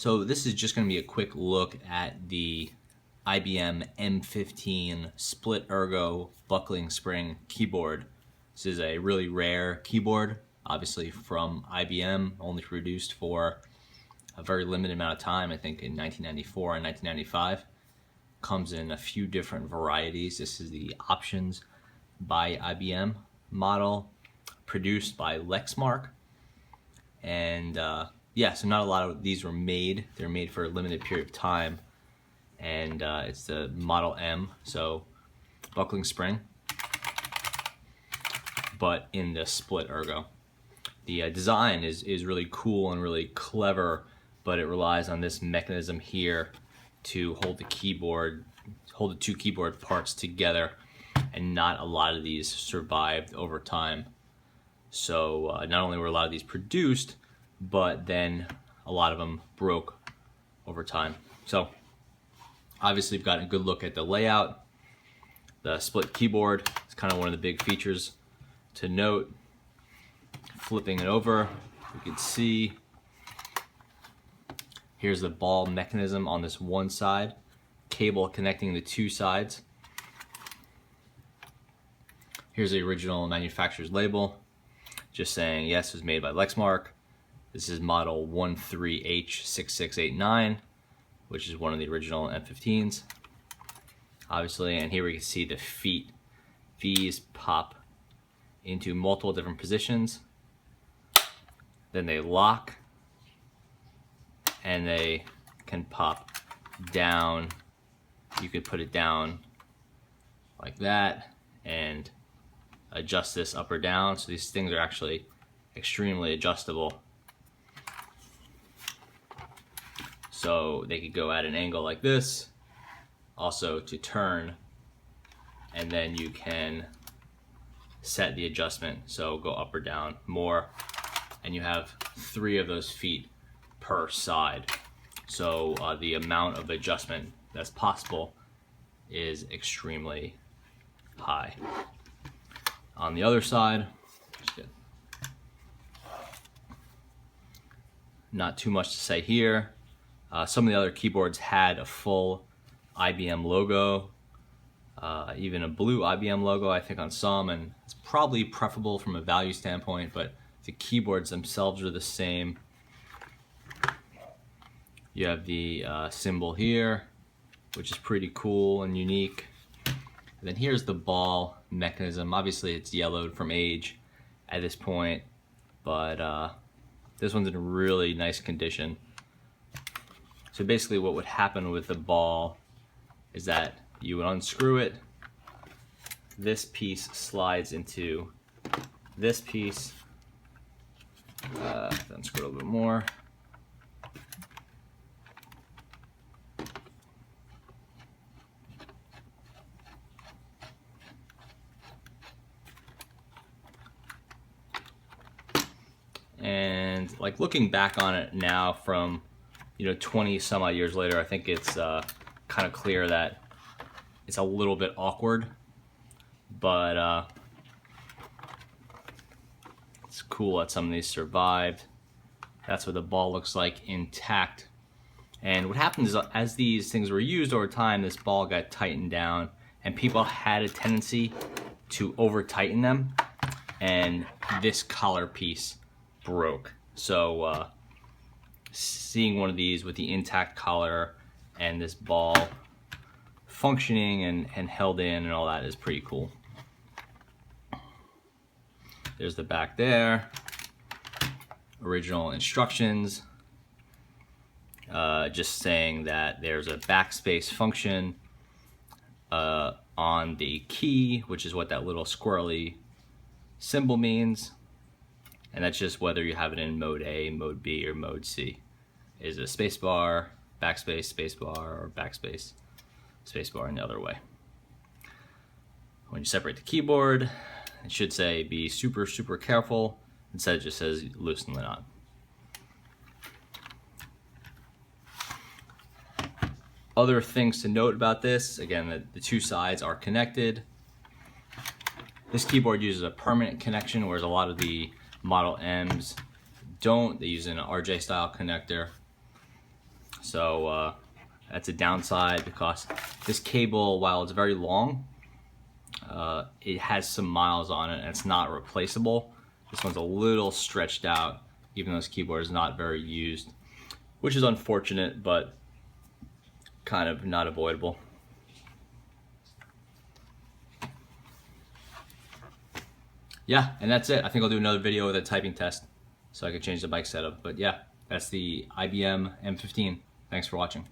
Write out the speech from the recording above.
So this is just going to be a quick look at the IBM M15 split ergo buckling spring keyboard. This is a really rare keyboard, obviously from IBM, only produced for a very limited amount of time, I think in 1994 and 1995. Comes in a few different varieties. This is the Options by IBM model, produced by Lexmark. And yeah, so not a lot of these were made. They're made for a limited period of time. And it's the Model M, so buckling spring, but in the split ergo. The design is really cool and really clever, but it relies on this mechanism here to hold the keyboard, hold the two keyboard parts together, and not a lot of these survived over time. So not only were a lot of these produced, but then a lot of them broke over time. So obviously we've gotten a good look at the layout. The split keyboard is kind of one of the big features to note. Flipping it over, you can see here's the ball mechanism on this one side, cable connecting the two sides. Here's the original manufacturer's label, just saying yes, it was made by Lexmark. This is model 13H6689, which is one of the original M15s, obviously. And here we can see the feet. These pop into multiple different positions. Then they lock, and they can pop down. You could put it down like that and adjust this up or down. So these things are actually extremely adjustable. So they could go at an angle like this, also to turn, and then you can set the adjustment, so go up or down more, and you have 3 of those feet per side. So the amount of adjustment that's possible is extremely high. On the other side, not too much to say here. Some of the other keyboards had a full IBM logo, even a blue IBM logo, I think, on some, and it's probably preferable from a value standpoint, but the keyboards themselves are the same. You have the symbol here, which is pretty cool and unique. And then here's the ball mechanism. Obviously it's yellowed from age at this point, but this one's in really nice condition. So basically what would happen with the ball is that you would unscrew it, this piece slides into this piece, unscrew a little bit more, and like looking back on it now from 20 some odd years later, I think it's kind of clear that it's a little bit awkward, but it's cool that some of these survived. That's what the ball looks like intact. And what happens is, as these things were used over time, this ball got tightened down, and people had a tendency to over tighten them, and this collar piece broke. So seeing one of these with the intact collar and this ball functioning and held in and all that is pretty cool. There's the back there. Original instructions, just saying that there's a backspace function on the key, which is what that little squirrely symbol means. And that's just whether you have it in mode A, mode B, or mode C. Is a spacebar, backspace, spacebar, or backspace, spacebar in the other way. When you separate the keyboard, it should say be super, super careful. Instead it just says loosen the knot. Other things to note about this, again, the two sides are connected. This keyboard uses a permanent connection, whereas a lot of the Model M's don't. They use an RJ style connector. So that's a downside because this cable, while it's very long, it has some miles on it and it's not replaceable. This one's a little stretched out, even though this keyboard is not very used, which is unfortunate, but kind of not avoidable. Yeah, and that's it. I think I'll do another video with a typing test so I can change the mic setup. But yeah, that's the IBM M15. Thanks for watching.